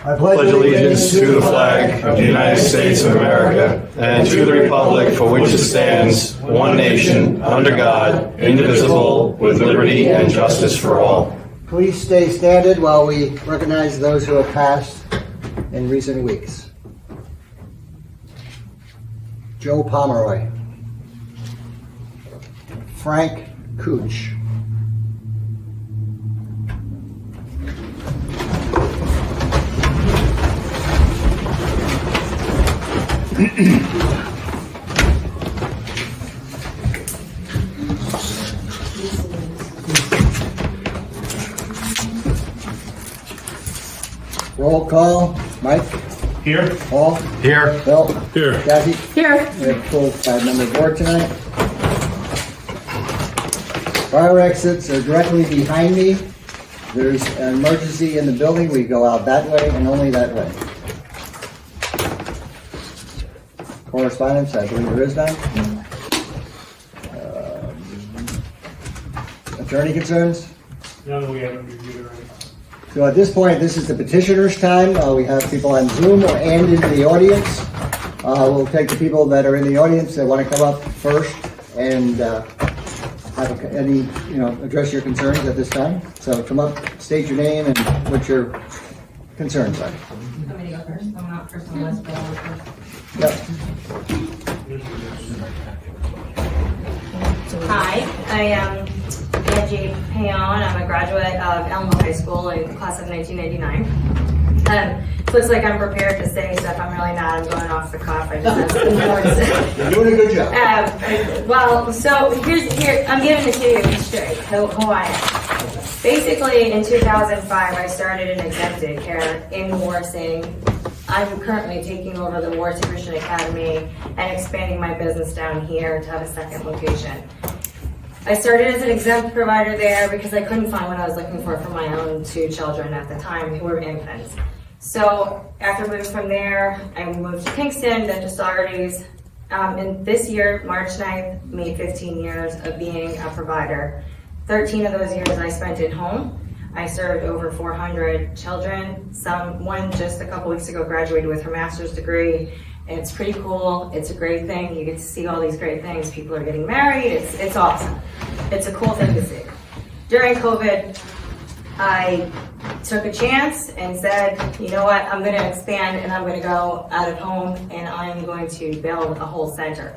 I pledge allegiance to the flag of the United States of America and to the republic for which it stands, one nation, under God, indivisible, with liberty and justice for all. Please stay standing while we recognize those who have passed in recent weeks. Joe Pomeroy, Frank Cooch, roll call. Mike? Here. Paul? Here. Bill? Here. Jackie? Here. We have a full five-member board tonight. Fire exits are directly behind me. There's an emergency in the building. We go out that way and only that way. Correspondence, I believe there is none. Attorney concerns? No, we haven't reviewed it right. So at this point, this is the petitioner's time. We have people on Zoom and in the audience. We'll take the people that are in the audience that want to come up first and address your concerns at this time. So come up, state your name and what your concerns are. I'm going to go first. I'm not first on the list, but I'll go first. Yep. Hi, I am Angie Payon. I'm a graduate of Elmo High School in the class of 1999. Looks like I'm prepared to say stuff. I'm really not. I'm going off the cuff. I just have some notes. You're doing a good job. Well, so here I'm giving it to you straight. Who I am. Basically, in 2005, I started an exempted care in Wawarsing. I'm currently taking over the Wawarsing Christian Academy and expanding my business down here to have a second location. I started as an exempt provider there because I couldn't find what I was looking for my own two children at the time who were infants. So after moving from there, I moved to Kingston, then to Saugerties. And this year, March 9th, made 15 years of being a provider. 13 of those years I spent at home. I served over 400 children. One just a couple weeks ago graduated with her master's degree. And it's pretty cool. It's a great thing. You get to see all these great things. People are getting married. It's awesome. It's a cool thing to see. During COVID, I took a chance and said, you know what, I'm going to expand and I'm going to go out of home and I'm going to build a whole center.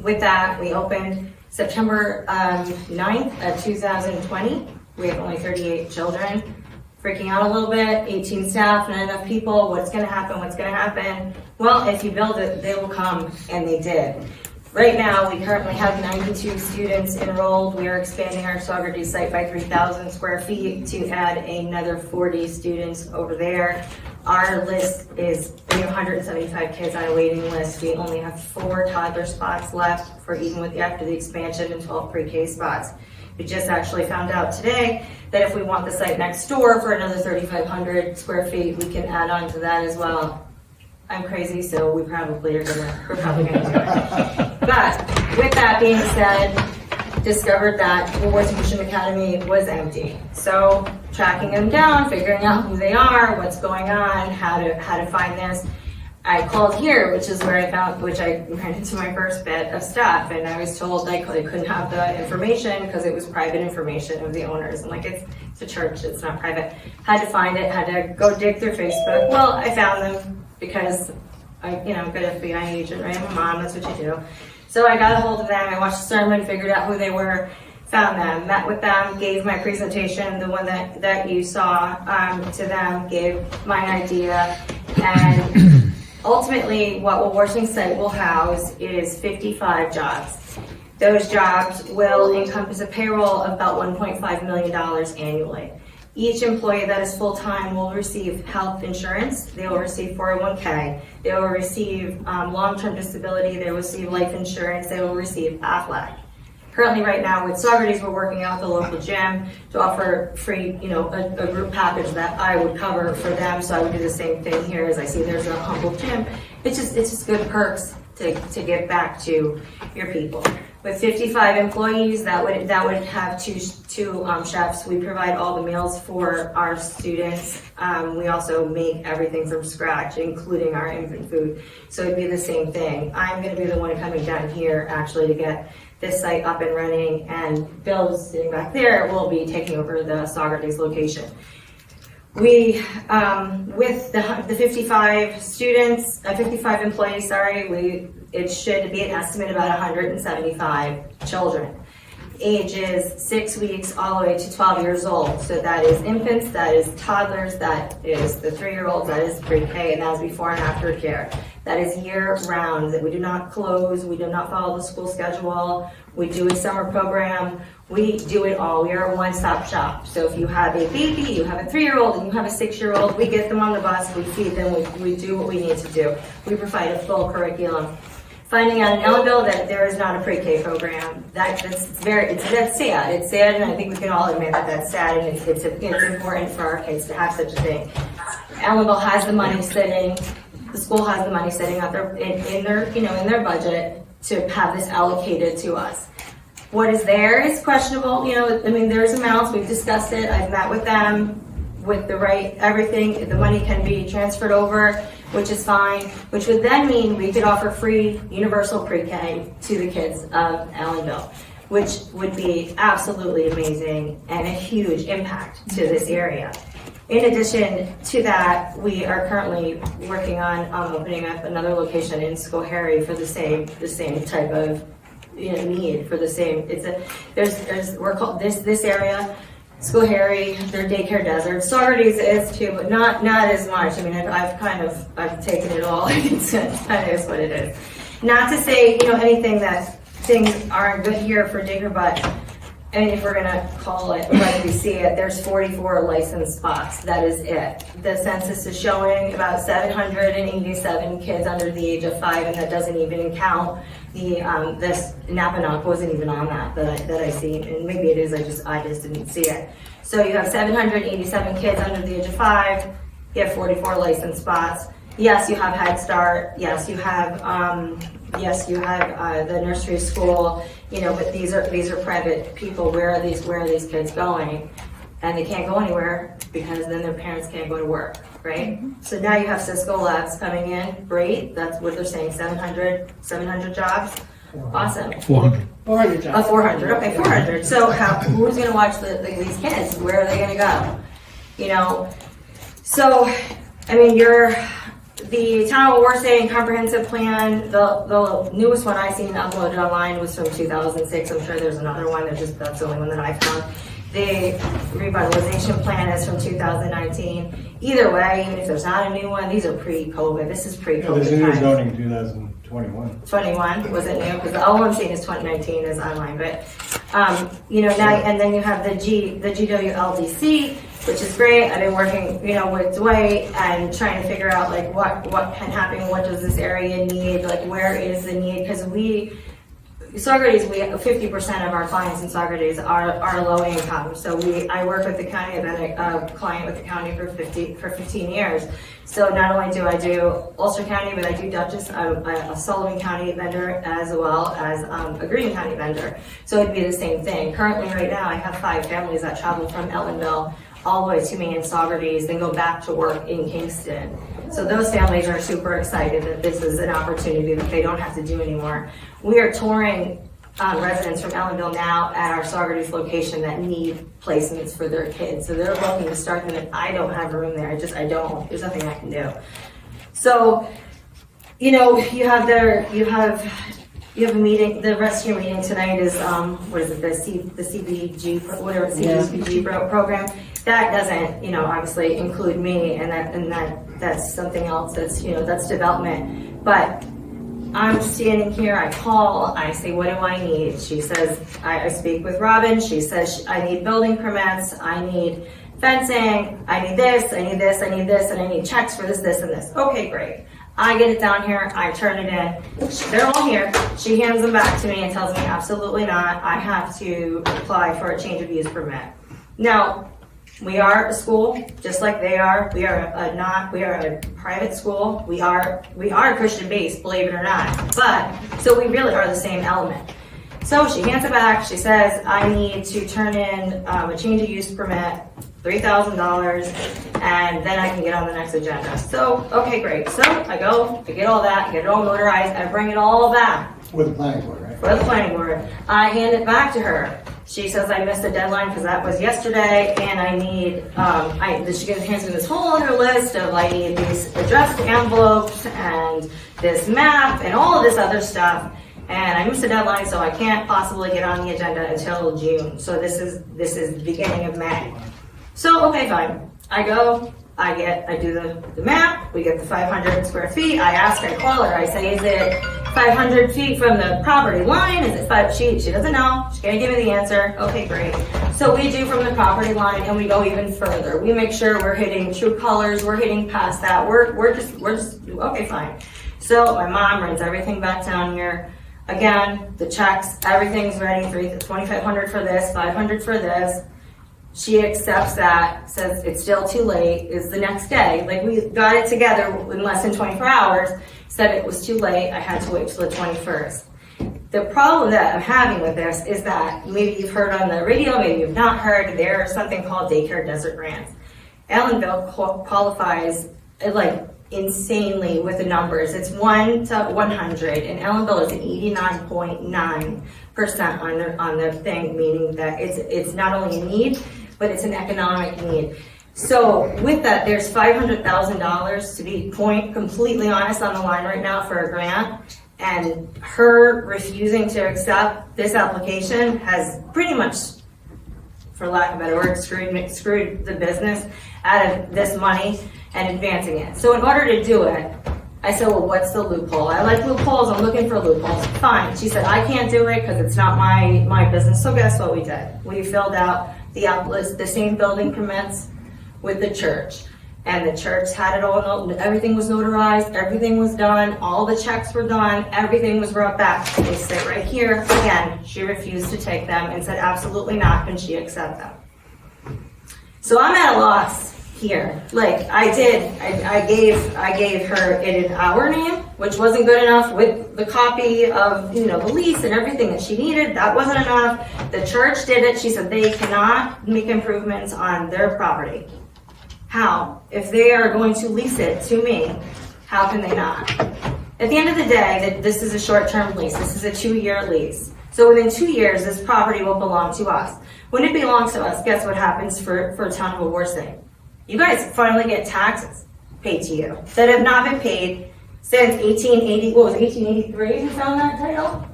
With that, we opened September 9th of 2020. We have only 38 children. Freaking out a little bit, 18 staff, not enough people. What's going to happen? Well, if you build it, they will come, and they did. Right now, we currently have 92 students enrolled. We are expanding our Saugerties site by 3,000 square feet to add another 40 students over there. Our list is 175 kids on a waiting list. We only have 4 toddler spots left for even after the expansion and 12 pre-K spots. We just actually found out today that if we want the site next door for another 3,500 square feet, we can add on to that as well. I'm crazy, so we're probably gonna do it. But with that being said, discovered that Wawarsing Christian Academy was empty. So tracking them down, figuring out who they are, what's going on, how to find this. I called here, which is where I ran into my first bit of stuff, and I was told I couldn't have the information because it was private information of the owners. And like, it's a church, it's not private. Had to find it, had to go dig through Facebook. Well, I found them because I'm a good FBI agent, right? I'm a mom, that's what you do. So I got a hold of them, I watched the sermon, figured out who they were, found them, met with them, gave my presentation, the one that you saw, to them, gave my idea, and ultimately, what Wawarsing site will house is 55 jobs. Those jobs will encompass a payroll of about $1.5 million annually. Each employee that is full-time will receive health insurance, they will receive 401k, they will receive long-term disability, they will receive life insurance, they will receive Aflac. Currently, right now with Saugerties, we're working out the local gym to offer free, a group package that I would cover for them. So I would do the same thing here. As I see, there's a humble gym. It's just good perks to give back to your people. With 55 employees, that would have two chefs. We provide all the meals for our students. We also make everything from scratch, including our infant food. So it'd be the same thing. I'm going to be the one coming down here actually to get this site up and running, and Bill sitting back there will be taking over the Saugerties location. We, with the 55 students, 55 employees, sorry, it should be an estimate about 175 children. Ages 6 weeks all the way to 12 years old. So that is infants, that is toddlers, that is the 3-year-olds, that is pre-K, and that is before and after care. That is year round, that we do not close, we do not follow the school schedule, we do a summer program, we do it all. We are a one-stop shop. So if you have a baby, you have a 3-year-old, and you have a 6-year-old, we get them on the bus, we feed them, we do what we need to do. We provide a full curriculum. Finding out in Ellenville that there is not a pre-K program, that's sad. It's sad, and I think we can all admit that that's sad, and it's important for our kids to have such a thing. Ellenville has the money sitting. The school has the money sitting out there in their budget to have this allocated to us. What is there is questionable. There's amounts. We've discussed it. I've met with them with the right everything. The money can be transferred over, which is fine. Which would then mean we could offer free universal pre-K to the kids of Ellenville, which would be absolutely amazing and a huge impact to this area. In addition to that, we are currently working on opening up another location in Schoharie for the same type of need for the same. We're called this area, Schoharie, their daycare desert. Saugerties is too, but not as much. I've taken it all. It kind of is what it is. Not to say anything that things aren't good here for Digger, but if we're gonna call it like we see it, there's 44 licensed spots. That is it. The census is showing about 787 kids under the age of 5, and that doesn't even count this Napanock wasn't even on that I see, and maybe it is. I just didn't see it. So you have 787 kids under the age of 5. You have 44 licensed spots. Yes, you have Head Start. Yes, you have the nursery school. But these are private people. Where are these kids going? And they can't go anywhere because then their parents can't go to work, right? Mm-hmm. So now you have Cisco Labs coming in. Great. That's what they're saying. 700 jobs. Awesome. 400 jobs. 400. Okay, 400. So who's going to watch these kids? Where are they going to go? So the Town of Wawarsing comprehensive plan, the newest one I've seen uploaded online was from 2006. I'm sure there's another one. That's the only one that I found. The revitalization plan is from 2019. Either way, even if there's not a new one, these are pre-COVID. This is pre-COVID. There's a new zoning 2021. 21 was it new? Because all I'm seeing is 2019 is online. But now, and then you have the GWLDC, which is great. I've been working, with Dwight and trying to figure out what can happen, what does this area need, where is the need? Because Saugerties, 50% of our clients in Saugerties are low income. So I work with the county. I've been a client with the county for 15 years. So not only do I do Ulster County, but I do Dutchess, a Sullivan County vendor, as well as a Greene County vendor. So it'd be the same thing. Currently, right now, I have 5 families that travel from Ellenville all the way to me in Saugerties, then go back to work in Kingston. So those families are super excited that this is an opportunity that they don't have to do anymore. We are touring residents from Ellenville now at our Saugerties location that need placements for their kids. So they're looking to start them, and I don't have room there. I don't. There's nothing I can do. So, you have a meeting. The rest of your meeting tonight is the CBG, whatever CBG program. That doesn't, obviously include me, and that's something else. That's development. But I'm standing here. I call. I say, what do I need? She says, I speak with Robin. She says, I need building permits. I need fencing. I need this. I need this. I need this, and I need checks for this, and this. Okay, great. I get it down here, I turn it in, they're all here, she hands them back to me and tells me absolutely not, I have to apply for a change of use permit. Now, we are a school, just like they are, we are a private school, we are Christian based, believe it or not, but, so we really are the same element. So she hands it back, she says, I need to turn in a change of use permit, $3,000, and then I can get on the next agenda. So, okay, great. So I go, I get all that, get it all notarized, I bring it all back With the planning board, right? for the planning board. I hand it back to her. She says I missed the deadline because that was yesterday, and I need, she hands me this whole other list of I need these addressed envelopes and this map and all of this other stuff. And I missed the deadline, so I can't possibly get on the agenda until June. So this is the beginning of May. So, okay, fine. I go, I do the map, we get the 500 square feet. I ask, I call her, I say, is it 500 feet from the property line? Is it 5? She doesn't know. She's gonna give me the answer. Okay, great. So we do from the property line, and we go even further. We make sure we're hitting true colors. We're hitting past that. We're just okay, fine. So my mom runs everything back down here. Again, the checks, everything's ready. 2,500 for this, 500 for this. She accepts that, says it's still too late, is the next day. Like, we got it together in less than 24 hours, said it was too late, I had to wait till the 21st. The problem that I'm having with this is that, maybe you've heard on the radio, maybe you've not heard, there's something called daycare desert grants. Ellenville qualifies, like, insanely with the numbers. It's 1 to 100, and Ellenville is an 89.9% on their thing, meaning that it's not only a need, but it's an economic need. So with that, there's $500,000, to be completely honest, on the line right now for a grant, and her refusing to accept this application has pretty much, for lack of a better word, screwed the business out of this money and advancing it. So in order to do it, I said, well, what's the loophole? I like loopholes, I'm looking for loopholes. Fine. She said, I can't do it because it's not my business. So guess what we did? We filled out the same building permits with the church. And the church had it all, everything was notarized, everything was done, all the checks were done, everything was brought back. They sit right here. Again, she refused to take them and said absolutely not, can she accept them? So I'm at a loss here. Like, I gave her it in our name, which wasn't good enough with the copy of, the lease and everything that she needed. That wasn't enough. The church did it. She said they cannot make improvements on their property. How? If they are going to lease it to me, how can they not? At the end of the day, this is a short-term lease. This is a 2-year lease. So within 2 years, this property will belong to us. When it belongs to us, guess what happens for town of Wawarsing? You guys finally get taxes paid to you that have not been paid since 1883, you found that title?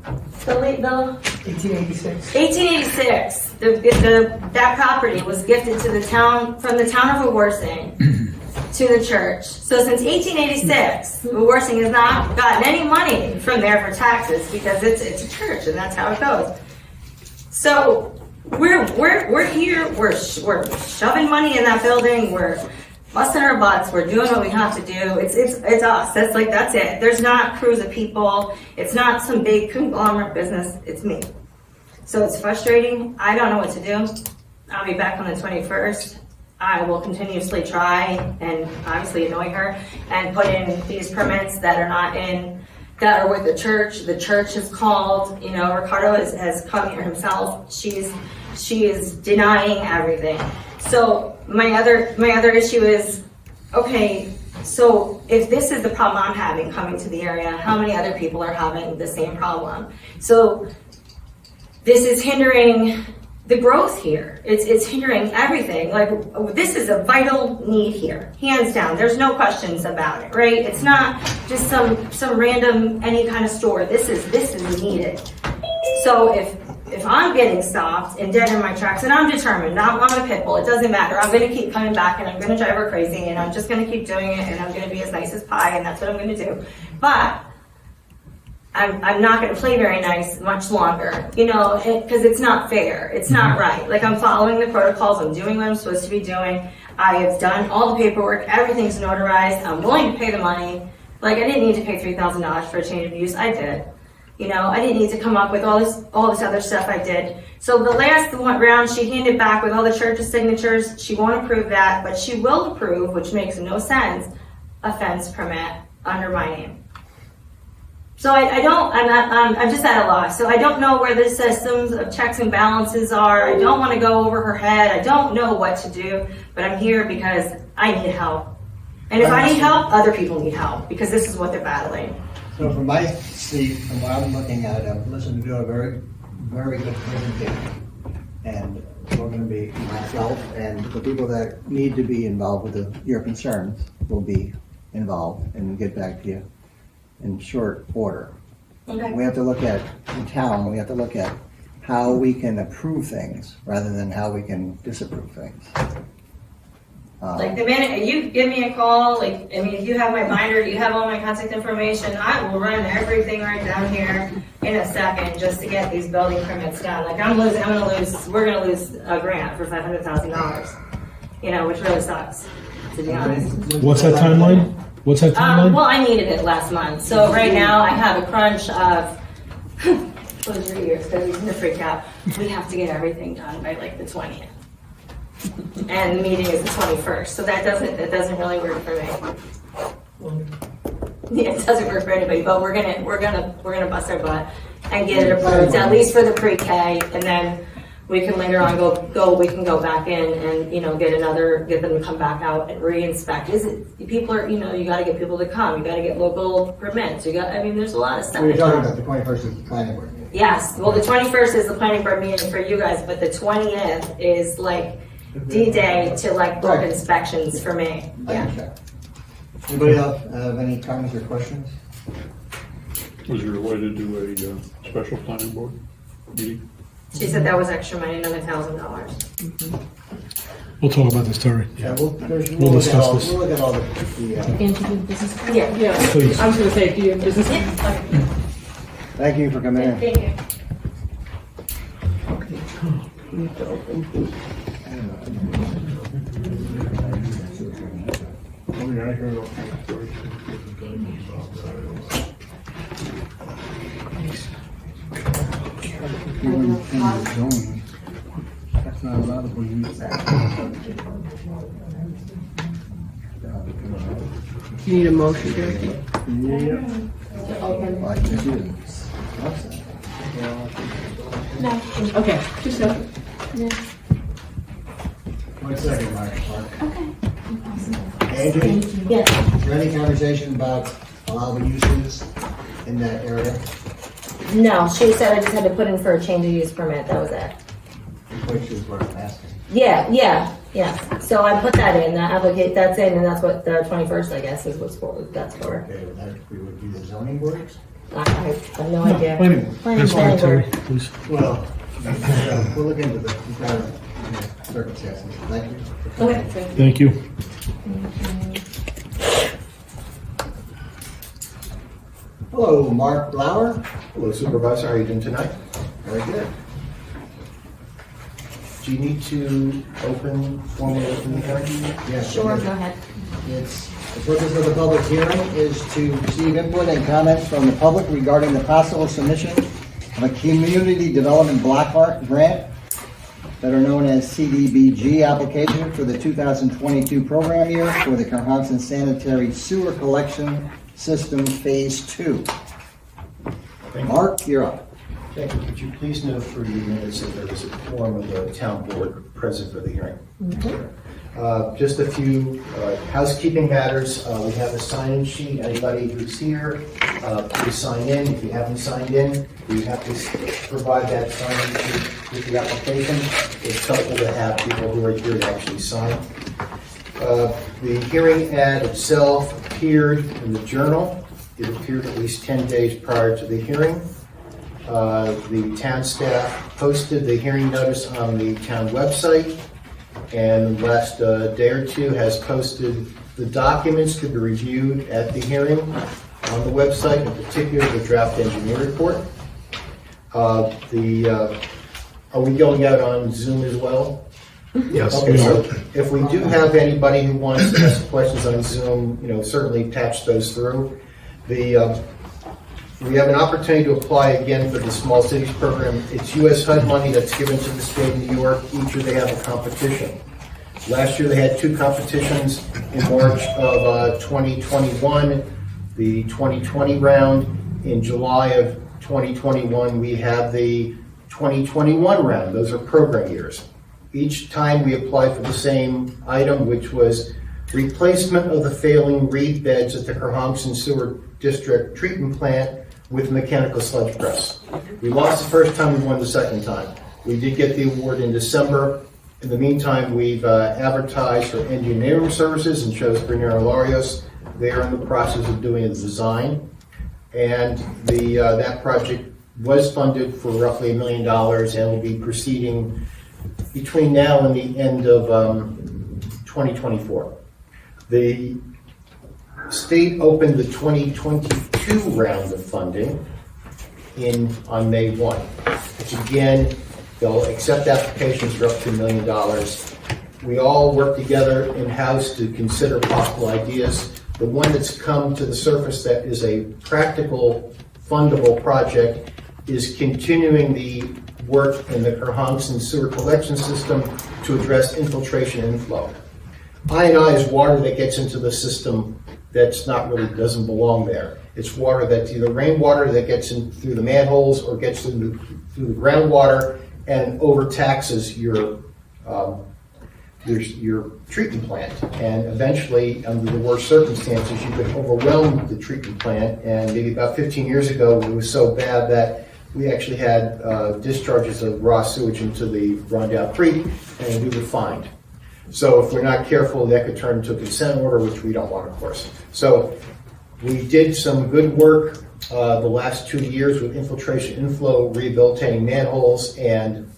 1886. 1886. That property was gifted to the town, from the town of Wawarsing to the church. So since 1886, Wawarsing has not gotten any money from there for taxes because it's a church and that's how it goes. So we're here, we're shoving money in that building, we're busting our butts, we're doing what we have to do. It's us. That's it. There's not crews of people. It's not some big conglomerate business. It's me. So it's frustrating. I don't know what to do. I'll be back on the 21st. I will continuously try and obviously annoy her and put in these permits that are not in, that are with the church. The church has called, Ricardo has come here himself. She is denying everything. So my other issue is, okay, so if this is the problem I'm having coming to the area, how many other people are having the same problem? So this is hindering the growth here. It's hindering everything. Like, this is a vital need here, hands down. There's no questions about it, right? It's not just some random any kind of store. This is needed. So if I'm getting stopped and dead in my tracks, and I'm determined, I'm a pit bull, it doesn't matter. I'm going to keep coming back, and I'm going to drive her crazy, and I'm just going to keep doing it, and I'm going to be as nice as pie, and that's what I'm going to do. But I'm not going to play very nice much longer, because it's not fair. It's not right. Like, I'm following the protocols. I'm doing what I'm supposed to be doing. I have done all the paperwork. Everything's notarized. I'm willing to pay the money. Like, I didn't need to pay $3,000 for a change of use. I did. I didn't need to come up with all this other stuff I did. So the last round, she handed back with all the church's signatures. She won't approve that, but she will approve, which makes no sense, a fence permit under my name. So I'm just at a loss. So I don't know where the systems of checks and balances are. I don't want to go over her head. I don't know what to do, but I'm here because I need help. And if I need help, other people need help because this is what they're battling. So from my seat, from what I'm looking at, I've listened to a very, very good presentation. And we're going to be, myself and the people that need to be involved with your concerns will be involved and get back to you in short order. Okay. We have to look at the town, we have to look at how we can approve things rather than how we can disapprove things. Like the minute you give me a call, if you have my binder, you have all my contact information, I will run everything right down here in a second just to get these building permits done. Like we're gonna lose a grant for $500,000, which really sucks, to be honest. What's that timeline? What's that timeline? Well, I needed it last month, so right now I have a crunch of, close your ears, because he's gonna freak out. We have to get everything done by like the 20th. And the meeting is the 21st, so that doesn't really work for me. Yeah, it doesn't work for anybody, but we're gonna bust our butt and get it approved, at least for the pre-K, and then we can later on we can go back in and, get them to come back out and re-inspect. People are, you gotta get people to come, you gotta get local permits, there's a lot of stuff. So you're talking about the 21st is the planning board meeting? Yes, well, the 21st is the planning board meeting for you guys, but the 20th is like D-Day to like book Right. inspections for me. I Yeah. understand. Anybody else have any comments or questions? Was there a way to do a special planning board meeting? She said that was extra money, another $1,000. We'll talk about this, Terry. Yeah, we'll discuss this. We'll look at all the Yeah. Yeah, Please. I was gonna say, do you have business? thank you for coming in. Thank you. That's not allowed to use that. Do you need a motion, Dorothy? Like to do. Okay, just a, 1 second, Mark. Angie, Yeah. is there any conversation about allowable uses in that area? No, she said I just had to put in for a change of use permit, that was it. Which is what I'm asking. Yeah. So I put that in, that's in, and that's what the 21st, I guess, is that's for. Okay, well, that we would do the zoning board? I have no idea. Planning board. That's fine, Terry, please. Well, we'll look into the entire circumstances. Thank you. Okay. Thank you. Hello, Mark Lauer. Hello Supervisor, how are you doing tonight? Very good. Do you need to formally open the hearing? Yes. Sure, go ahead. The purpose of the public hearing is to receive input and comments from the public regarding the possible submission of a community development block grant that are known as CDBG application for the 2022 program year for the Carhounson Sanitary Sewer Collection System Phase 2. Mark, you're up. Thank you. Could you please note for your minutes that there was a quorum of the town board present for the hearing? Just a few housekeeping matters. We have a sign-in sheet. Anybody who's here, please sign in. If you haven't signed in, you have to provide that sign-in sheet with the application. It's helpful to have people who are here to actually sign. The hearing ad itself appeared in the Journal. It appeared at least 10 days prior to the hearing. The town staff posted the hearing notice on the town website, and the last day or two has posted the documents to be reviewed at the hearing on the website, in particular the draft engineer report. Are we going out on Zoom as well? Yes. Okay, so if we do have anybody who wants to ask questions on Zoom, certainly patch those through. We have an opportunity to apply again for the Small Cities Program. It's U.S. HUD money that's given to the state of New York. Each year they have a competition. Last year they had 2 competitions in March of 2021, the 2020 round In July of 2021, we have the 2021 round. Those are program years. Each time we apply for the same item, which was replacement of the failing reed beds at the Kerhonkson Sewer District Treatment Plant with mechanical sludge press. We lost the first time, we won the second time. We did get the award in December. In the meantime, we've advertised for engineering services and chose Grenier Larios. They are in the process of doing the design. And that project was funded for roughly $1 million and will be proceeding between now and the end of 2024. The state opened the 2022 round of funding on May 1, which again, they'll accept applications for up to $1 million. We all work together in-house to consider possible ideas. The one that's come to the surface that is a practical, fundable project is continuing the work in the Kerhonkson sewer collection system to address infiltration and inflow. I&I is water that gets into the system that's not really, doesn't belong there. It's water that's either rainwater that gets in through the manholes or gets through the groundwater and overtaxes your treatment plant. And eventually, under the worst circumstances, you could overwhelm the treatment plant. And maybe about 15 years ago, it was so bad that we actually had discharges of raw sewage into the Rondell Creek, and we were fined. So if we're not careful, that could turn into a consent order, which we don't want, of course. So we did some good work the last 2 years with infiltration, inflow, rehabilitating manholes, and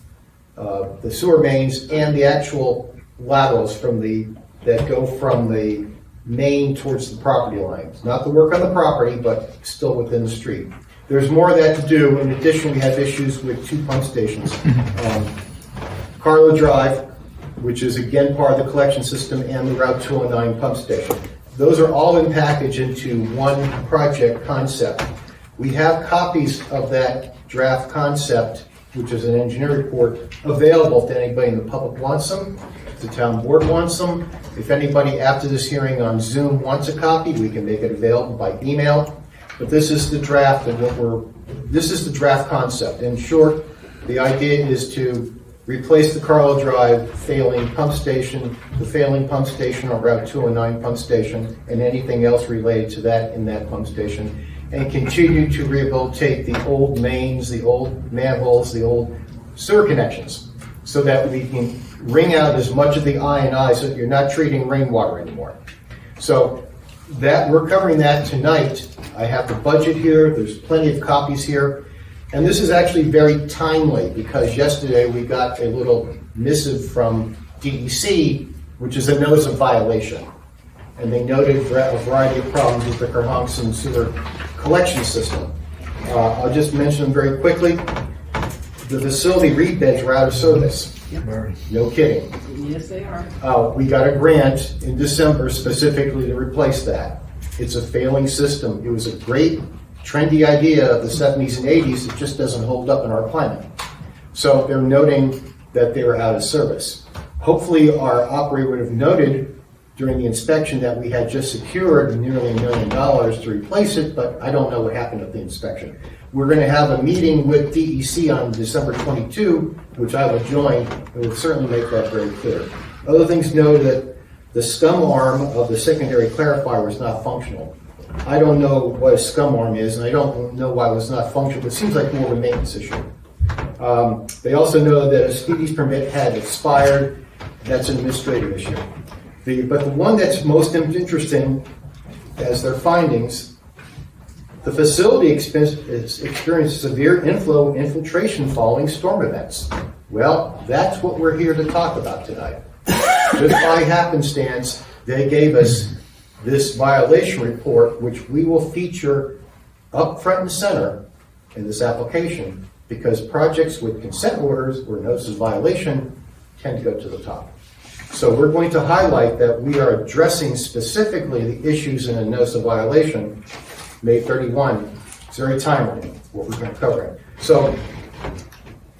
the sewer mains, and the actual laterals that go from the main towards the property lines. Not the work on the property, but still within the street. There's more of that to do. In addition, we have issues with 2 pump stations. Carla Drive, which is again part of the collection system, and the Route 209 pump station. Those are all in package into one project concept. We have copies of that draft concept, which is an engineering report, available if anybody in the public wants them, if the town board wants them. If anybody after this hearing on Zoom wants a copy, we can make it available by email. But this is the draft of this is the draft concept. In short, the idea is to replace the Carla Drive failing pump station, the failing pump station on Route 209 pump station, and anything else related to that in that pump station, and continue to rehabilitate the old mains, the old manholes, the old sewer connections, so that we can wring out as much of the I&I so that you're not treating rainwater anymore. So that we're covering that tonight. I have the budget here, there's plenty of copies here. And this is actually very timely because yesterday we got a little missive from DEC, which is a notice of violation. And they noted a variety of problems with the Kerhonkson sewer collection system. I'll just mention them very quickly. The facility reed beds were out of service. No kidding. Yes, they are. We got a grant in December specifically to replace that. It's a failing system. It was a great trendy idea of the 70s and 80s. It just doesn't hold up in our climate. So they're noting that they were out of service. Hopefully our operator would have noted during the inspection that we had just secured nearly $1 million to replace it, but I don't know what happened at the inspection. We're going to have a meeting with DEC on December 22, which I will join, and will certainly make that very clear. Other things noted that the scum arm of the secondary clarifier was not functional. I don't know what a scum arm is, and I don't know why it was not functional, but it seems like more of a maintenance issue. They also know that a speedies permit had expired. That's an administrative issue. But the one that's most interesting as their findings, the facility experienced severe inflow and infiltration following storm events. Well, that's what we're here to talk about tonight. Just by happenstance, they gave us this violation report, which we will feature up front and center in this application, because projects with consent orders or notices of violation tend to go to the top. So we're going to highlight that we are addressing specifically the issues in a notice of violation, May 31. It's very timely, what we're going to cover. So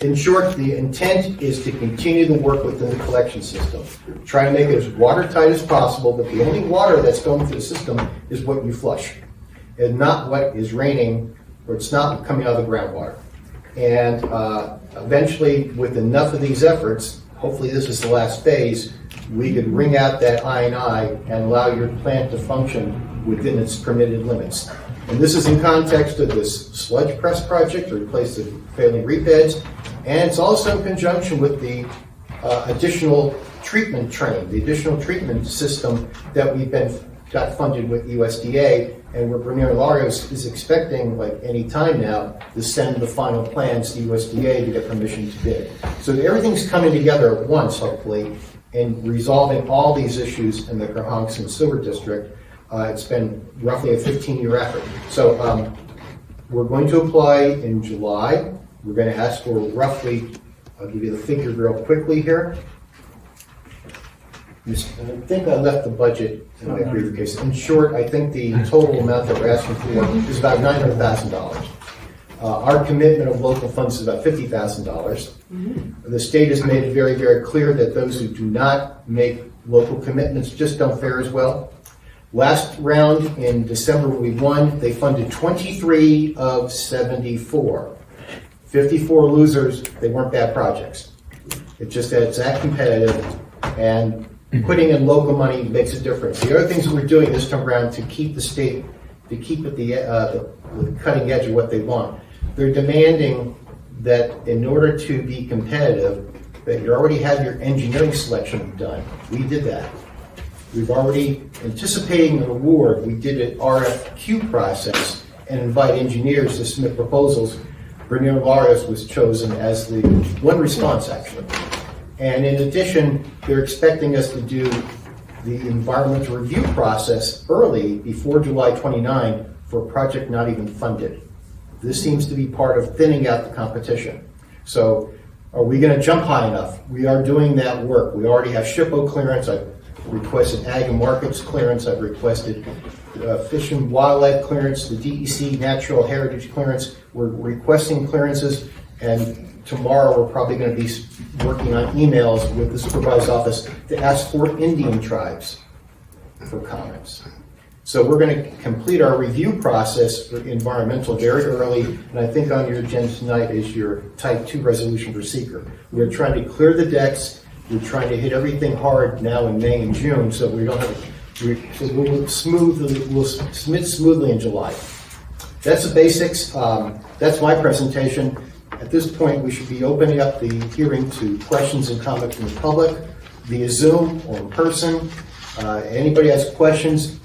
in short, the intent is to continue the work within the collection system. Try to make it as watertight as possible, but the only water that's going through the system is what you flush, and not what is raining or it's not coming out of the groundwater. And eventually, with enough of these efforts, hopefully this is the last phase, we could wring out that I&I and allow your plant to function within its permitted limits. And this is in context of this sludge press project to replace the failing reed beds, and it's also in conjunction with the additional treatment train, the additional treatment system that we've got funded with USDA, and where Bernier Larios is expecting, like any time now, to send the final plans to USDA to get permission to bid. So everything's coming together at once, hopefully, and resolving all these issues in the Cohonson Sewer District. It's been roughly a 15-year effort. So we're going to apply in July. We're going to ask for roughly, I'll give you the figure real quickly here. I think I left the budget in my briefcase. In short, I think the total amount that we're asking for is about $900,000. Our commitment of local funds is about $50,000. The state has made it very, very clear that those who do not make local commitments just don't fare as well. Last round in December when we won, they funded 23 of 74. 54 losers, they weren't bad projects. It's just that it's that competitive, and putting in local money makes a difference. The other things that we're doing this time around to keep the state, to keep at the cutting edge of what they want, they're demanding that in order to be competitive, that you already have your engineering selection done. We did that. We've already, anticipating an award, we did an RFQ process and invite engineers to submit proposals. Bernier Larios was chosen as the one response, actually. And in addition, they're expecting us to do the environmental review process early, before July 29, for a project not even funded. This seems to be part of thinning out the competition. So are we going to jump high enough? We are doing that work. We already have SHPO clearance. I've requested Ag and Markets clearance. I've requested Fish and Wildlife clearance, the DEC Natural Heritage clearance. We're requesting clearances, and tomorrow we're probably going to be working on emails with the supervisor's office to ask for Indian tribes for comments. So we're going to complete our review process for environmental very early, and I think on your agenda tonight is your Type 2 resolution for seeker. We're trying to clear the decks. We're trying to hit everything hard now in May and June, so we don't have. So we'll submit smoothly in July. That's the basics. That's my presentation. At this point, we should be opening up the hearing to questions and comments from the public via Zoom or in person. Anybody has questions,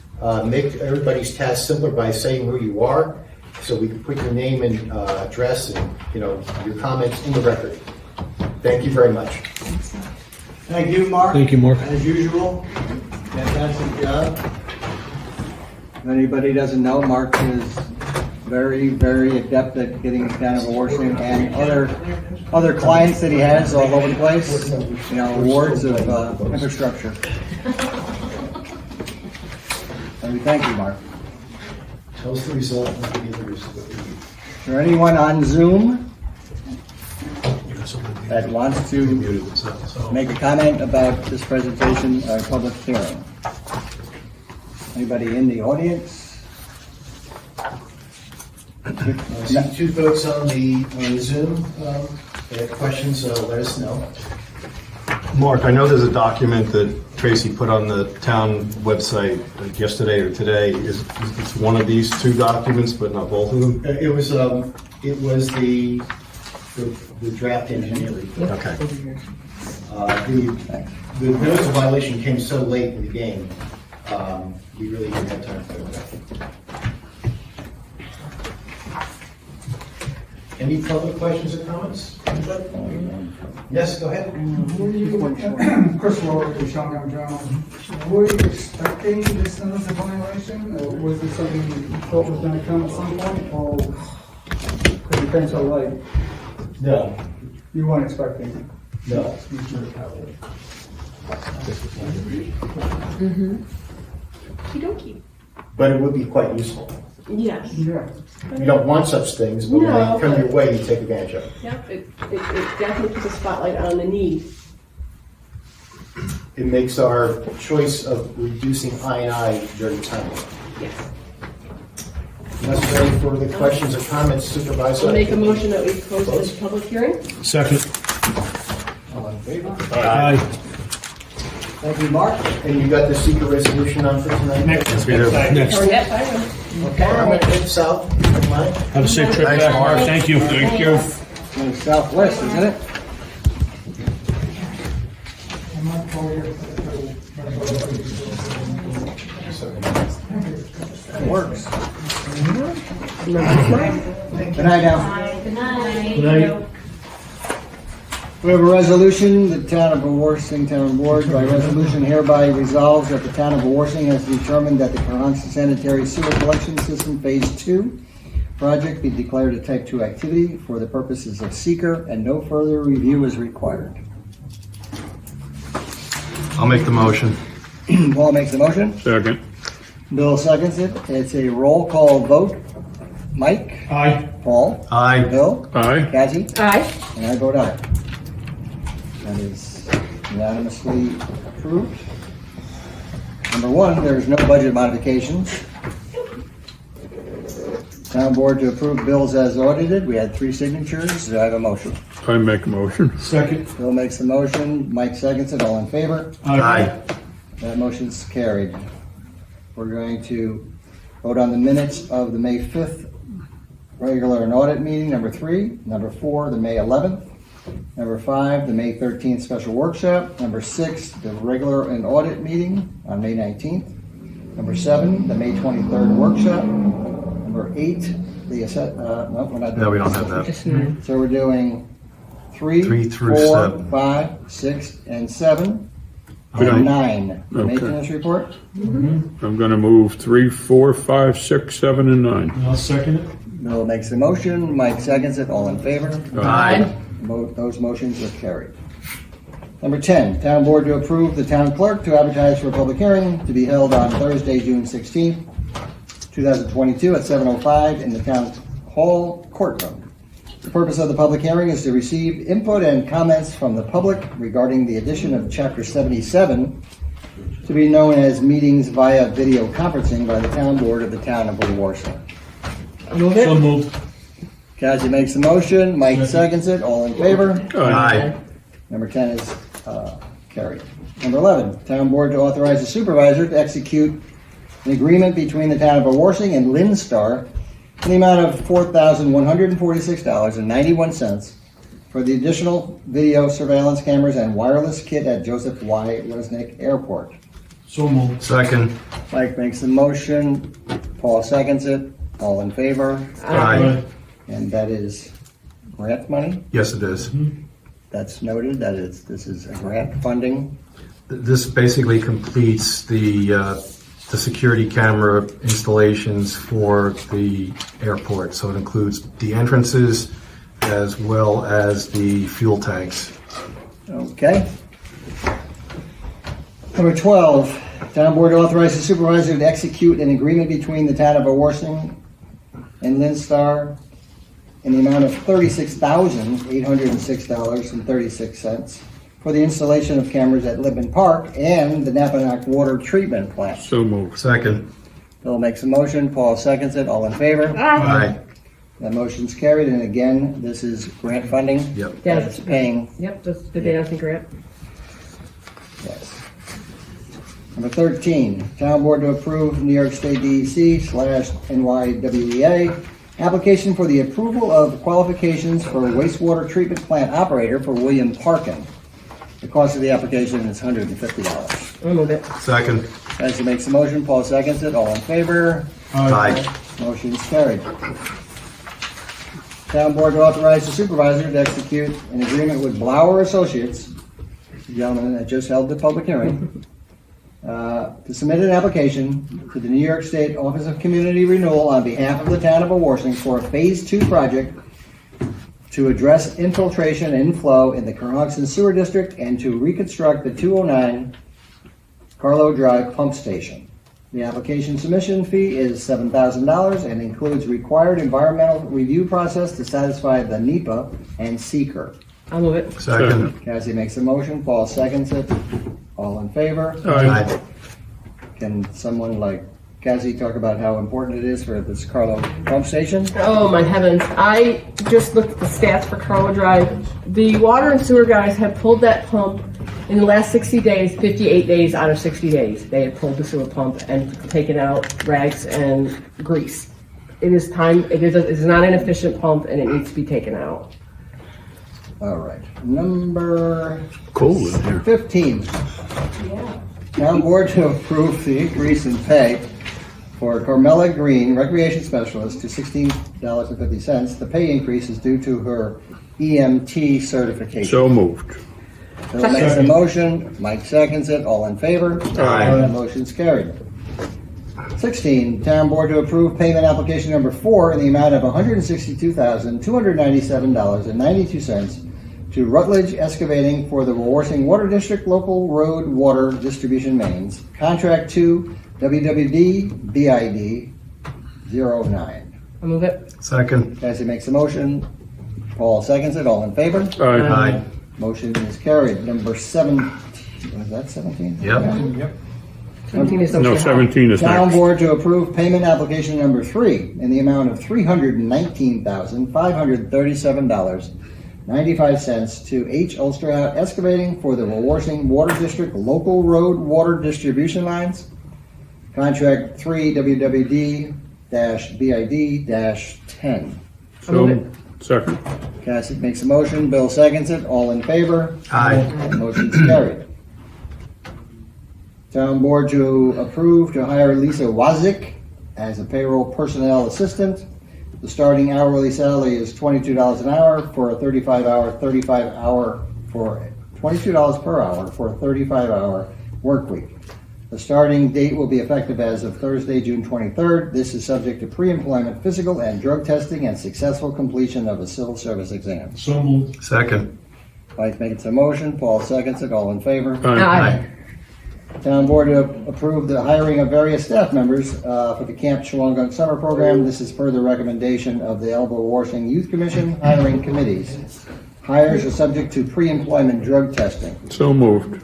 make everybody's task simpler by saying who you are, so we can put your name and address and your comments in the record. Thank you very much. Thank you, Mark. Thank you, Mark. As usual, fantastic job. If anybody doesn't know, Mark is very, very adept at getting us down to Wawarsing and other clients that he has all over the place. Awards of infrastructure. So we thank you, Mark. Tell us the result. And we'll give you the result. Is there anyone on Zoom that wants to make a comment about this presentation or public hearing? Anybody in the audience? I see two folks on the Zoom. If they have questions, let us know. Mark, I know there's a document that Tracy put on the town website yesterday or today. It's one of these two documents, but not both of them? It was the draft engineering. Okay. The notice of violation came so late in the game, we really didn't have time for that. Any public questions or comments? Yes, go ahead. Chris Rowe, the Shotgun Journal. Were you expecting this notice of violation, or was it something you thought was going to come at some point, or because it came so late? No. You weren't expecting it? No. Okey-dokey. But it would be quite useful. Yes. Yeah. You don't want such things, but when No, they come but- your way, you take advantage of it. Yep, it definitely puts a spotlight on the need. It makes our choice of reducing I&I very timely. Yes. Unless there are any further questions or comments, Supervisor? I'll make a motion that we close this public hearing. Second. All in favor? Aye. Thank you, Mark. And you got the secret resolution on for tonight? Next, we do. Next. Yep, I will. Okay, I'm gonna head south. Mike? Have a safe trip Thanks, back, Mark. Mark. Thank you. Thank you. Going southwest, isn't it? It works. Good night now. Good night. Good night. We have a resolution, the Town of Wawarsing Town Board by resolution hereby resolves that the Town of Wawarsing has determined that the Cohasset Sanitary Sewer Collection System Phase 2 project be declared a Type 2 activity for the purposes of seeker and no further review is required. I'll make the motion. Paul makes the motion. Second. Bill seconds it. It's a roll call vote. Mike? Aye. Paul? Aye. Bill? Aye. Cassie? Aye. And I vote aye. That is unanimously approved. Number one, there is no budget modifications. Town board to approve bills as audited. We had 3 signatures. Do I have a motion? I make a motion. Second. Bill makes the motion. Mike seconds it. All in favor? Aye. That motion's carried. We're going to vote on the minutes of the May 5th regular and audit meeting, number 3. Number 4, the May 11th. Number 5, the May 13th special workshop. Number 6, the regular and audit meeting on May 19th. Number 7, the May 23rd workshop. Number 8, the no, we're not doing No, we don't have that. Just nine. So we're doing 3, 3 through 4, 7. 5, 6, and 7. Good And night. 9. Okay. Maintenance report? I'm gonna move 3, 4, 5, 6, 7, and 9. I'll second it. Bill makes the motion, Mike seconds it, all in favor? Aye. Those motions are carried. Number 10, town board to approve the town clerk to advertise for a public hearing to be held on Thursday, June 16th, 2022 at 7:05 in the town hall courtroom. The purpose of the public hearing is to receive input and comments from the public regarding the addition of Chapter 77 to be known as meetings via video conferencing by the town board of the town of Wawarsing. Move So it. moved. Cassie makes the motion, Mike seconds it, all in favor? Aye. Number 10 is carried. Number 11, town board to authorize the supervisor to execute an agreement between the town of Wawarsing and Linstar in the amount of $4,146.91 for the additional video surveillance cameras and wireless kit at Joseph Y. Resnick Airport. So moved. Second. Mike makes the motion, Paul seconds it, all in favor? Aye. And that is grant money? Yes, it is. That's noted, this is a grant funding. This basically completes the security camera installations for the airport. So it includes the entrances as well as the fuel tanks. Okay. Number 12, town board to authorize the supervisor to execute an agreement between the town of Wawarsing and Linstar in the amount of $36,806.36 for the installation of cameras at Libman Park and the Napanock Water Treatment Plant. So moved. Second. Bill makes a motion, Paul seconds it, all in favor? Aye. That motion's carried, and again, this is grant funding. Yep. That's paying. Yep, that's the dancing grant. Yes. Number 13, town board to approve New York State DEC/NYWEA application for the approval of qualifications for wastewater treatment plant operator for William Parkin. The cost of the application is $150. I'll move it. Second. Nancy makes the motion, Paul seconds it, all in favor? Aye. Motion's carried. Town board to authorize the supervisor to execute an agreement with Blower Associates, the gentleman that just held the public hearing, to submit an application to the New York State Office of Community Renewal on behalf of the town of Wawarsing for a Phase 2 project to address infiltration and inflow in the Cohasset Sewer District and to reconstruct the 209 Carlo Drive pump station. The application submission fee is $7,000 and includes required environmental review process to satisfy the NEPA and seeker. I'll move it. Second. Cassie makes a motion, Paul seconds it. All in favor? Aye. Can someone like Cassie talk about how important it is for this Carlo pump station. Oh my heavens, I just looked at the stats for Carlo Drive. The water and sewer guys have pulled that pump in the last 60 days, 58 days out of 60 days. They have pulled the sewer pump and taken out rags and grease. It is time, it is not an efficient pump and it needs to be taken out. All right, number Cold in here. 15. Town board to approve the increase in pay for Carmela Green, recreation specialist, to $16.50. The pay increase is due to her EMT certification. So moved. Bill makes the motion, Mike seconds it, all in favor? Aye. Motion's carried. 16, town board to approve payment application number 4 in the amount of $162,297.92 to Rutledge Excavating for the Wawarsing Water District Local Road Water Distribution Mains, Contract 2, WWD BID 09. I'll move it. Second. Cassie makes the motion, Paul seconds it, all in favor? Aye. Motion is carried. Number 17, was that 17? Yep. 17 is No, 17 is Town next. board to approve payment application number 3 in the amount of $319,537.95 to H. Ulsterhout Excavating for the Wawarsing Water District Local Road Water Distribution Lines. Contract 3 WWD-BID-10. So, second. Cassie makes a motion, Bill seconds it, all in favor? Aye. Motion's carried. Town board to approve to hire Lisa Wazik as a payroll personnel assistant. The starting hourly salary is $22 an hour for a $22 per hour for a 35-hour work week. The starting date will be effective as of Thursday, June 23rd. This is subject to pre-employment physical and drug testing and successful completion of a civil service exam. So moved. Second. Mike makes a motion, Paul seconds it, all in favor? Aye. Town board to approve the hiring of various staff members for the Camp Shawangunk Summer Program. This is per the recommendation of the Elbow Wawarsing Youth Commission hiring committees. Hires are subject to pre-employment drug testing. So moved.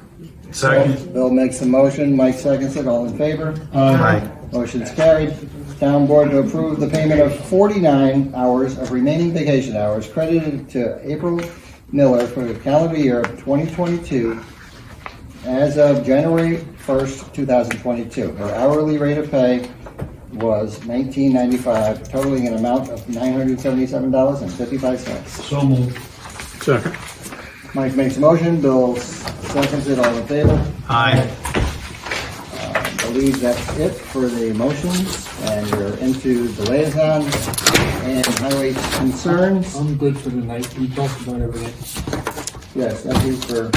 Second. Bill makes the motion, Mike seconds it, all in favor? Aye. Motion's carried. Town board to approve the payment of 49 hours of remaining vacation hours credited to April Miller for the calendar year of 2022 as of January 1st, 2022. Her hourly rate of pay was $19.95, totaling an amount of $977.55. So moved. Second. Mike makes a motion, Bill seconds it, all in favor? Aye. I believe that's it for the motions, and we're into the liaison and highway concerns. I'm good for the night. We talked about everything. Yes, thank you for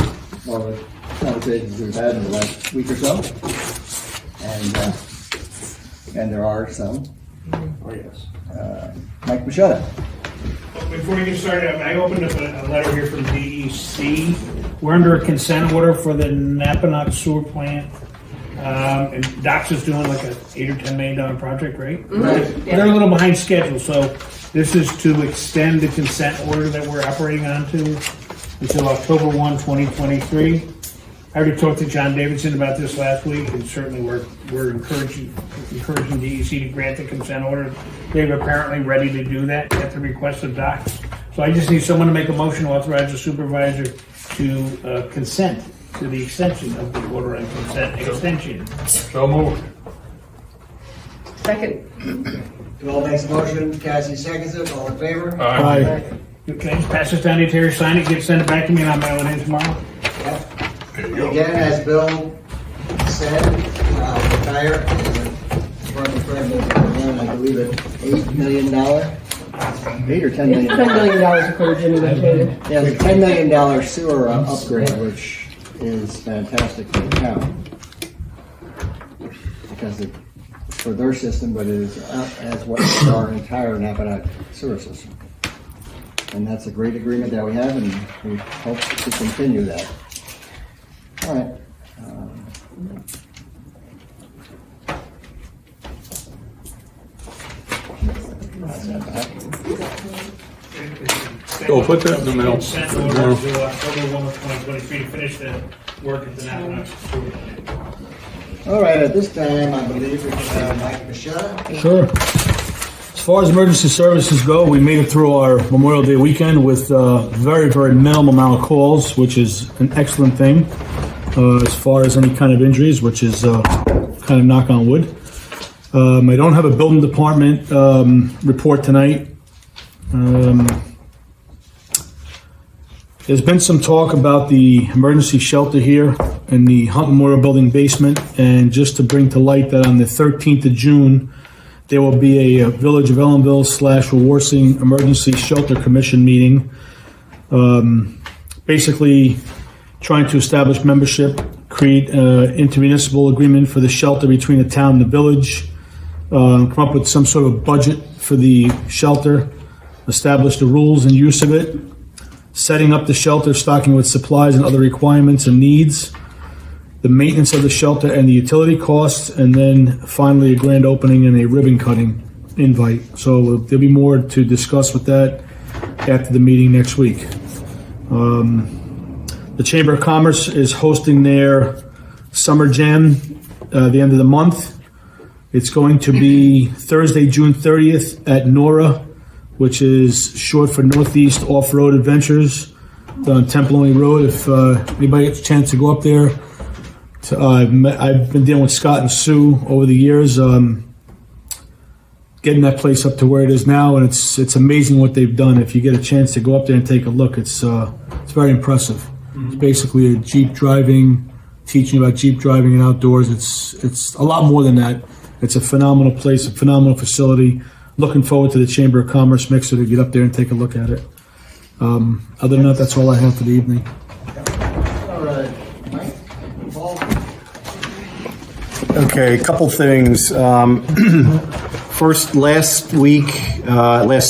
all the conversations we've had in the last week or so. And there are some. Oh, yes. Mike Machado. Before we get started, I opened up a letter here from DEC. We're under a consent order for the Napanock sewer plant. And Doc's is doing like a $8 or $10 million project, right? Right. They're a little behind schedule, so this is to extend the consent order that we're operating on to until October 1, 2023. I already talked to John Davidson about this last week, and certainly we're encouraging DEC to grant the consent order. They're apparently ready to do that at the request of Docs. So I just need someone to make a motion to authorize the supervisor to consent to the extension of the order and consent extension. So moved. Second. Bill makes a motion, Cassie seconds it, all in favor? Aye. Okay, just pass this down to Terry, sign it, send it back to me, and I'll mail it in tomorrow. Yep. There you go. Again, as Bill said, retire from the president, I believe it, $8 million, $8 or $10 million? $10 million according to Jimmy Manchester. Yeah, the $10 million sewer upgrade, which is fantastic for the town. Because for their system, but it is as well as our entire Napanock sewer system. And that's a great agreement that we have, and we hope to continue that. All right. Pass that back. Go put that in the mail. Consent order to October 1, 2023 to finish the work at the Napanock sewer plant. All right, at this time, I believe we can have Mike Machado. Sure. As far as emergency services go, we made it through our Memorial Day weekend with very, very minimal amount of calls, which is an excellent thing. As far as any kind of injuries, which is kind of knock on wood. I don't have a building department report tonight. There's been some talk about the emergency shelter here in the Hunt Memorial Building basement, and just to bring to light that on the 13th of June, there will be a Village of Ellenville / Wawarsing Emergency Shelter Commission meeting, basically trying to establish membership, create an intermunicipal agreement for the shelter between the town and the village, come up with some sort of budget for the shelter, establish the rules and use of it, setting up the shelter, stocking with supplies and other requirements and needs, the maintenance of the shelter and the utility costs, and then finally a grand opening and a ribbon cutting invite. So there'll be more to discuss with that after the meeting next week. The Chamber of Commerce is hosting their Summer Jam the end of the month. It's going to be Thursday, June 30th at NORA, which is short for Northeast Off-Road Adventures on Templeoney Road. If anybody gets a chance to go up there, I've been dealing with Scott and Sue over the years, getting that place up to where it is now, and it's amazing what they've done. If you get a chance to go up there and take a look, it's very impressive. It's basically a Jeep driving, teaching about Jeep driving and outdoors. It's a lot more than that. It's a phenomenal place, a phenomenal facility. Looking forward to the Chamber of Commerce mixer to get up there and take a look at it. Other than that, that's all I have for the evening. All right, Mike, Paul. Okay, a couple things. First, last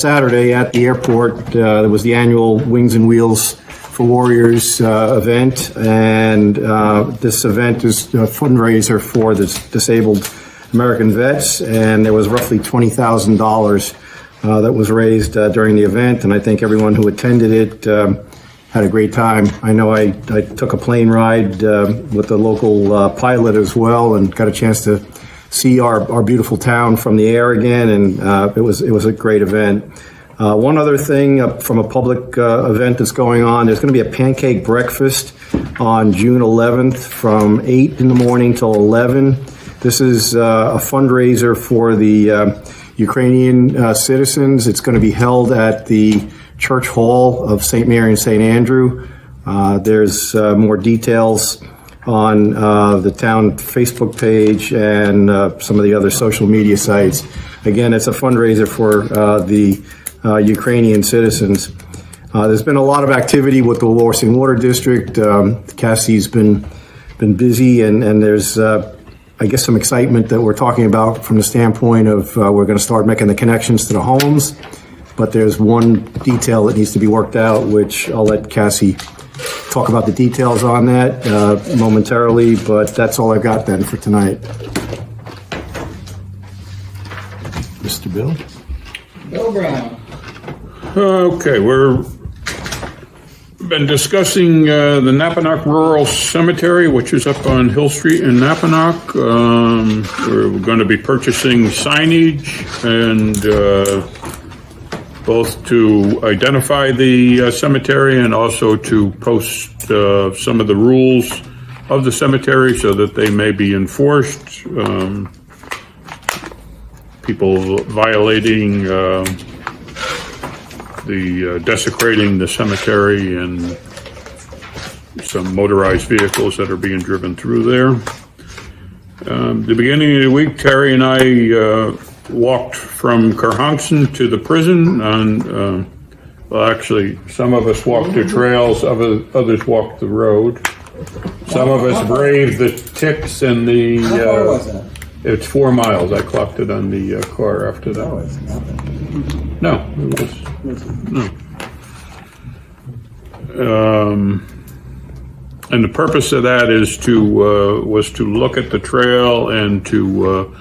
Saturday at the airport, there was the annual Wings and Wheels for Warriors event, and this event is a fundraiser for the disabled American vets, and there was roughly $20,000 that was raised during the event, and I think everyone who attended it had a great time. I know I took a plane ride with the local pilot as well, and got a chance to see our beautiful town from the air again, and it was a great event. One other thing from a public event that's going on, there's going to be a pancake breakfast on June 11th from 8 in the morning till 11. This is a fundraiser for the Ukrainian citizens. It's going to be held at the Church Hall of St. Mary and St. Andrew. There's more details on the town Facebook page and some of the other social media sites. Again, it's a fundraiser for the Ukrainian citizens. There's been a lot of activity with the Wawarsing Water District. Cassie's been busy, and there's I guess some excitement that we're talking about from the standpoint of we're going to start making the connections to the homes, but there's one detail that needs to be worked out, which I'll let Cassie talk about the details on that momentarily, but that's all I've got then for tonight. Mr. Bill? Bill Brown. Okay, we've been discussing the Napanock Rural Cemetery, which is up on Hill Street in Napanock. We're going to be purchasing signage, and both to identify the cemetery and also to post some of the rules of the cemetery so that they may be enforced. People violating the desecrating the cemetery, and some motorized vehicles that are being driven through there. The beginning of the week, Terry and I walked from Kerhonkson to the prison, and well, actually, some of us walked the trails, others walked the road. Some of us braved the ticks and the. How far was that? It's 4 miles. I clocked it on the car after that. Oh, it's nothing. No, it was no. And the purpose of that is was to look at the trail and to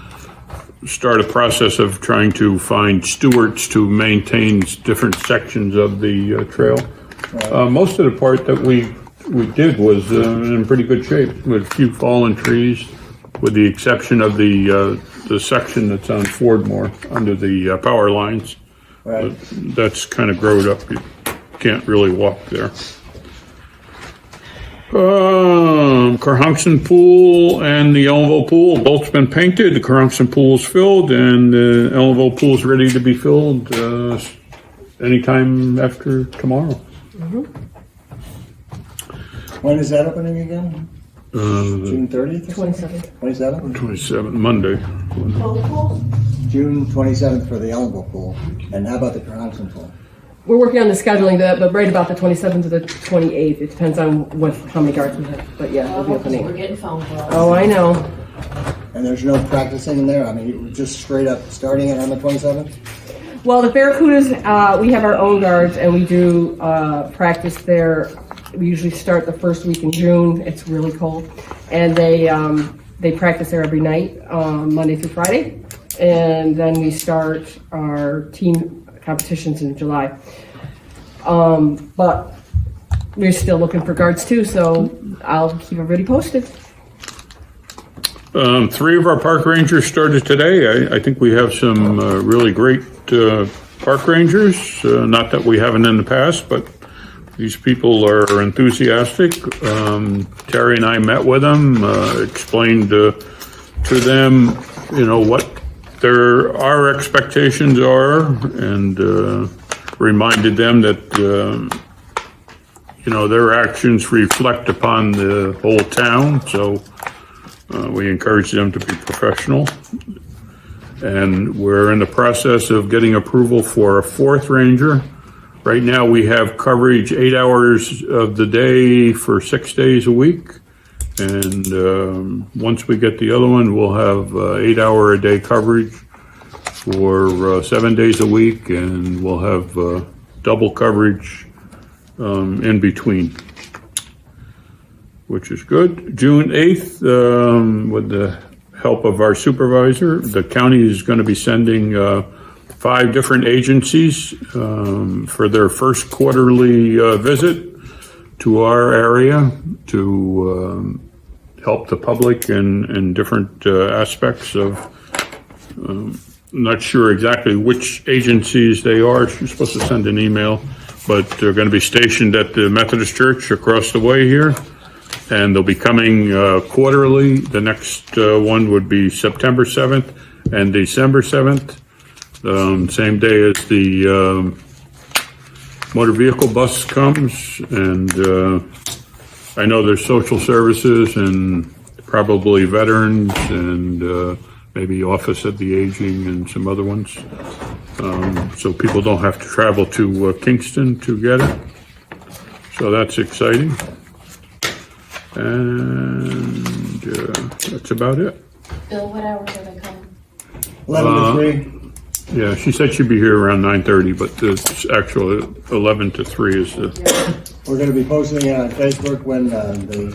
start a process of trying to find stewards to maintain different sections of the trail. Most of the part that we did was in pretty good shape with a few fallen trees. with the exception of the section that's on Fordmore under the power lines. Right. That's kind of growed up. You can't really walk there. Carhunkson Pool and the Ellenville Pool both been painted. The Carhunkson Pool's filled, and the Ellenville Pool's ready to be filled anytime after tomorrow. When is that opening again? June 30th? 27th. 27th? 27th, Monday. June 27th for the Ellenville Pool. And how about the Carhonkson Pool? We're working on the scheduling, but right about the 27th to the 28th. It depends on how many guards we have. But yeah, it'll be opening. We're getting phone calls. Oh, I know. And there's no practicing in there? I mean, just straight up starting it on the 27th? Well, the Barracudas, we have our own guards, and we do practice there. We usually start the first week in June. It's really cold, and they practice there every night, Monday through Friday, and then we start our team competitions in July. But we're still looking for guards too, so I'll keep everybody posted. 3 of our park rangers started today. I think we have some really great park rangers. Not that we haven't in the past, but these people are enthusiastic. Terry and I met with them, explained to them, what our expectations are, and reminded them that, their actions reflect upon the whole town. So we encourage them to be professional. And we're in the process of getting approval for a 4th ranger. Right now we have coverage 8 hours of the day for 6 days a week. And once we get the other one, we'll have 8-hour-a-day coverage for 7 days a week, and we'll have double coverage in between, which is good. June 8th, with the help of our supervisor, the county is going to be sending 5 different agencies for their first quarterly visit to our area to help the public in different aspects of, not sure exactly which agencies they are. She's supposed to send an email, but they're going to be stationed at the Methodist Church across the way here, and they'll be coming quarterly. The next one would be September 7th and December 7th, same day as the motor vehicle bus comes, and I know there's social services and probably veterans and maybe Office of the Aging and some other ones. So people don't have to travel to Kingston to get it. So that's exciting. And that's about it. Bill, what hours are they coming? 11 to 3. Yeah, she said she'd be here around 9:30, but it's actually 11 to 3 is the... We're going to be posting it on Facebook when they,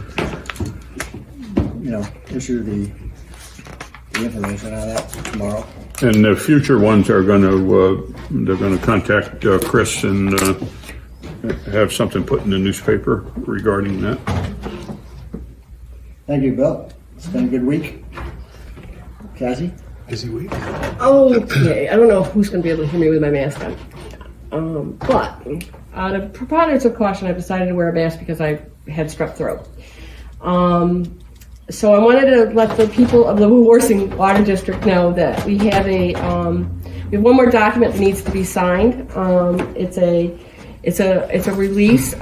issue the information on that tomorrow. And the future ones are going to, they're going to contact Chris and have something put in the newspaper regarding that. Thank you, Bill. It's been a good week. Cassie? Busy week. Okay, I don't know who's going to be able to hear me with my mask on. But out of preponderance of caution, I've decided to wear a mask because I had strep throat. So I wanted to let the people of the Wawarsing Water District know that we have we have one more document that needs to be signed. It's a release.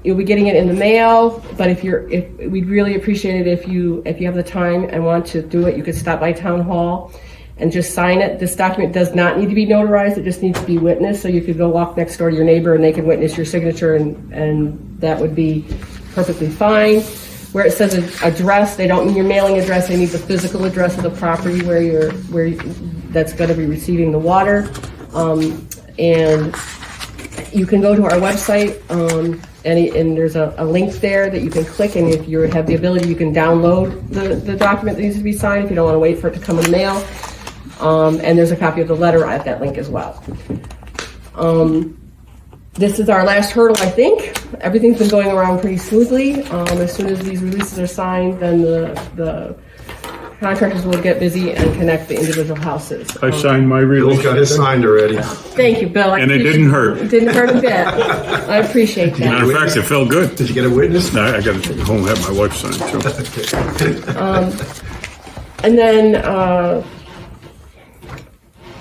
You'll be getting it in the mail, but we'd really appreciate it if you have the time and want to do it, you could stop by Town Hall and just sign it. This document does not need to be notarized, it just needs to be witnessed, so you could go walk next door to your neighbor and they can witness your signature, and that would be perfectly fine. Where it says address, they don't mean your mailing address, they need the physical address of the property that's going to be receiving the water. And you can go to our website, and there's a link there that you can click, and if you have the ability, you can download the document that needs to be signed if you don't want to wait for it to come in the mail. And there's a copy of the letter at that link as well. This is our last hurdle, I think. Everything's been going around pretty smoothly. As soon as these releases are signed, then the contractors will get busy and connect the individual houses. I signed my release. Bill's got his signed already. Thank you, Bill. And it didn't hurt. It didn't hurt a bit. I appreciate that. Matter of fact, it felt good. Did you get a witness? I got to take it home and have my wife sign it. So. And then,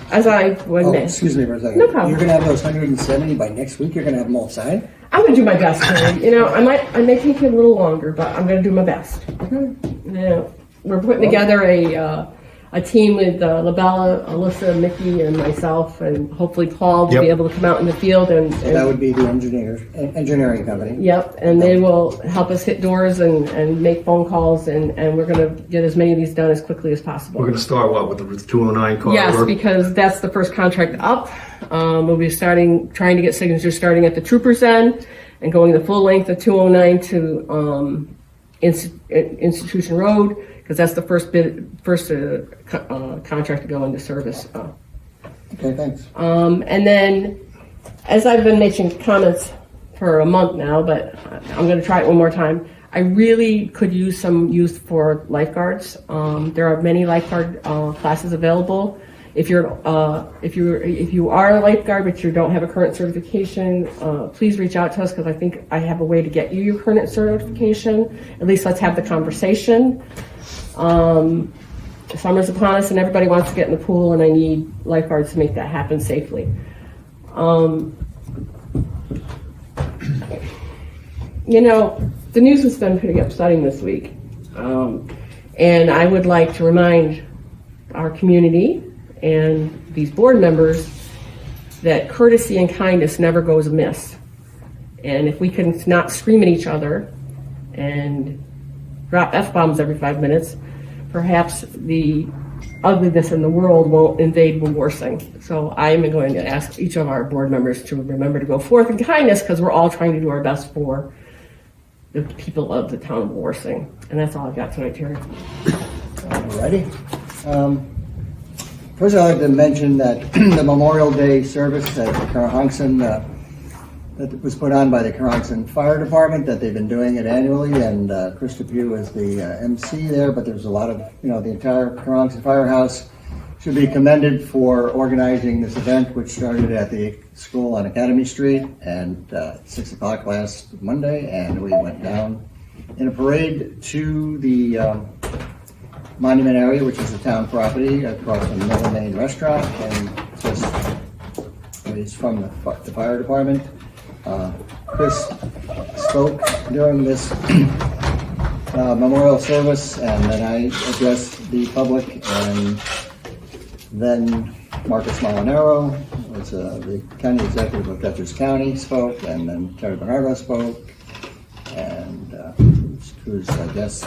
as I would Oh, mention, excuse me for a second. No problem. You're gonna have those 170 by next week? You're gonna have them all signed? I'm gonna do my best. Terry. You know, I may take it a little longer, but I'm gonna do my best. Okay. Yeah. We're putting together a team with Labella, Alyssa, Mickey, and myself, and hopefully Paul will be Yep. able to come out in the field and That would be the engineering company. Yep, and they will help us hit doors and make phone calls, and we're gonna get as many of these done as quickly as possible. We're going to start what, with the 209 corridor? Yes, because that's the first contract up. We'll be trying to get signatures starting at the Troopers End and going the full length of 209 to Institution Road, because that's the first contract to go into service. Okay, thanks. And then, as I've been making comments for a month now, but I'm going to try it one more time. I really could use some youth for lifeguards. There are many lifeguard classes available. If you are a lifeguard but you don't have a current certification, please reach out to us, because I think I have a way to get you your current certification. At least let's have the conversation. Summer's upon us and everybody wants to get in the pool, and I need lifeguards to make that happen safely. You know, the news has been pretty upsetting this week. And I would like to remind our community and these board members that courtesy and kindness never goes amiss. And if we can not scream at each other and drop F-bombs every 5 minutes, perhaps the ugliness in the world won't invade Wawarsing. So I am going to ask each of our board members to remember to go forth in kindness, because we're all trying to do our best for the people of the town of Wawarsing. And that's all I've got tonight, Terry. Alrighty. First, I'd like to mention that the Memorial Day service at Carhonkson, that was put on by the Carhonkson Fire Department, that they've been doing it annually, and Chris Depew is the MC there, but there's a lot of, the entire Carhonkson Firehouse should be commended for organizing this event, which started at the school on Academy Street and 6 o'clock last Monday, and we went down in a parade to the Monument area, which is the town property, across from Middle Main Restaurant, and just he's from the fire department. Chris spoke during this memorial service, and then I addressed the public, and then Marcus Molinaro was the county executive of Dutchess County spoke, and then Terry Bernardo spoke, and who's I guess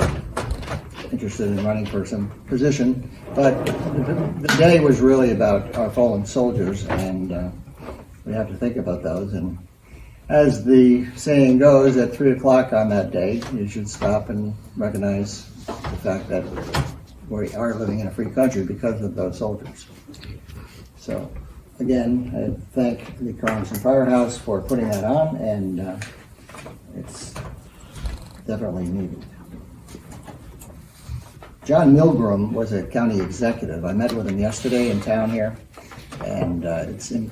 interested in running for some position. But the day was really about our fallen soldiers, and we have to think about those. And as the saying goes, at 3 o'clock on that day, you should stop and recognize the fact that we are living in a free country because of those soldiers. So, again, I thank the Carhonkson Firehouse for putting that on, and it's definitely needed. John Milgram was a county executive. I met with him yesterday in town here, and it's in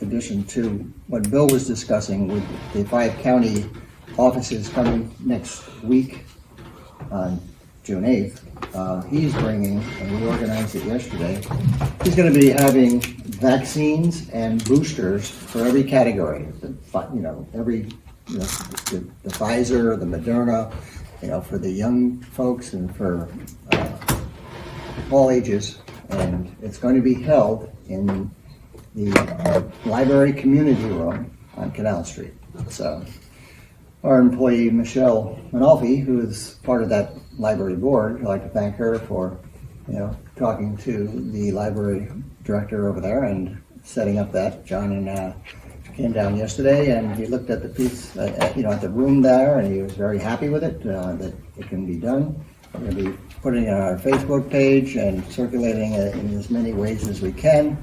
addition to what Bill was discussing with the 5 county offices coming next week on June 8th. He's bringing, and we organized it yesterday, he's going to be having vaccines and boosters for every category. The Pfizer, the Moderna, for the young folks and for all ages. And it's going to be held in the library community room on Canal Street. So our employee, Michelle Manolfi, who is part of that library board, I'd like to thank her for, talking to the library director over there and setting up that. John and came down yesterday, and he looked at the piece, at the room there, and he was very happy with it, that it can be done. We're going to be putting it on our Facebook page and circulating it in as many ways as we can.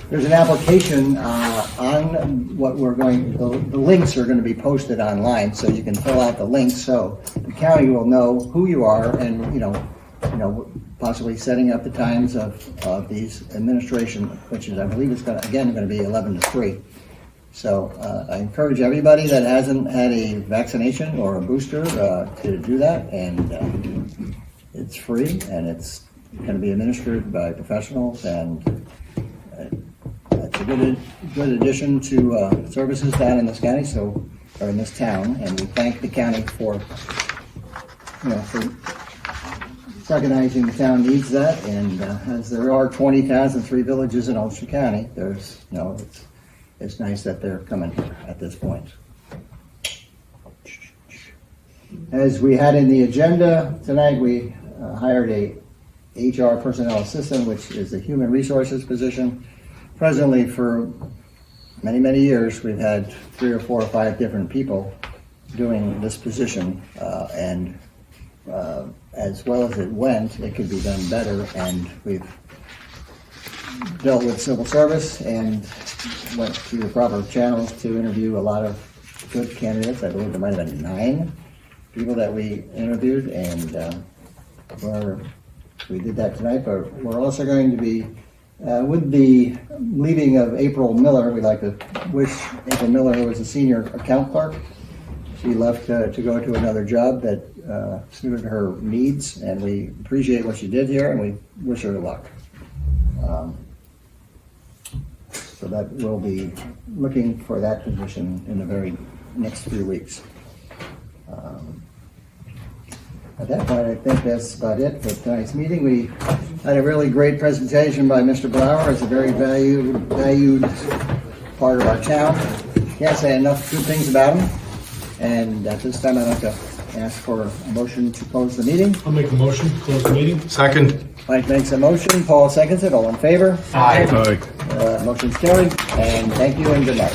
There's an application on what we're going, the links are going to be posted online, so you can fill out the links, so the county will know who you are and, possibly setting up the times of these administration, which is, I believe, is going to be 11 to 3. So I encourage everybody that hasn't had a vaccination or a booster to do that, and it's free, and it's going to be administered by professionals, and it's a good addition to services down in this county, or in this town, and we thank the county for recognizing the town needs that, and as there are 20 towns and 3 villages in Ulster County, there's, it's nice that they're coming here at this point. As we had in the agenda tonight, we hired a HR personnel assistant, which is a human resources position. Presently, for many, many years, we've had 3 or 4 or 5 different people doing this position, and as well as it went, it could be done better, and we've dealt with civil service and went through the proper channels to interview a lot of good candidates. I believe there might have been 9 people that we interviewed, and we did that tonight, but we're also going to be, with the leaving of April Miller, we'd like to wish April Miller, who was a senior account clerk. She left to go to another job that suited her needs, and we appreciate what she did here, and we wish her luck. So that we'll be looking for that position in the very next few weeks. At that point, I think that's about it for tonight's meeting. We had a really great presentation by Mr. Blower, as a very valued part of our town. Can't say enough good things about him. And at this time, I'd like to ask for a motion to close the meeting. I'll make a motion to close the meeting. Second. Mike makes a motion, Paul seconds it, all in favor? Aye. Motion's carried, and thank you and good night.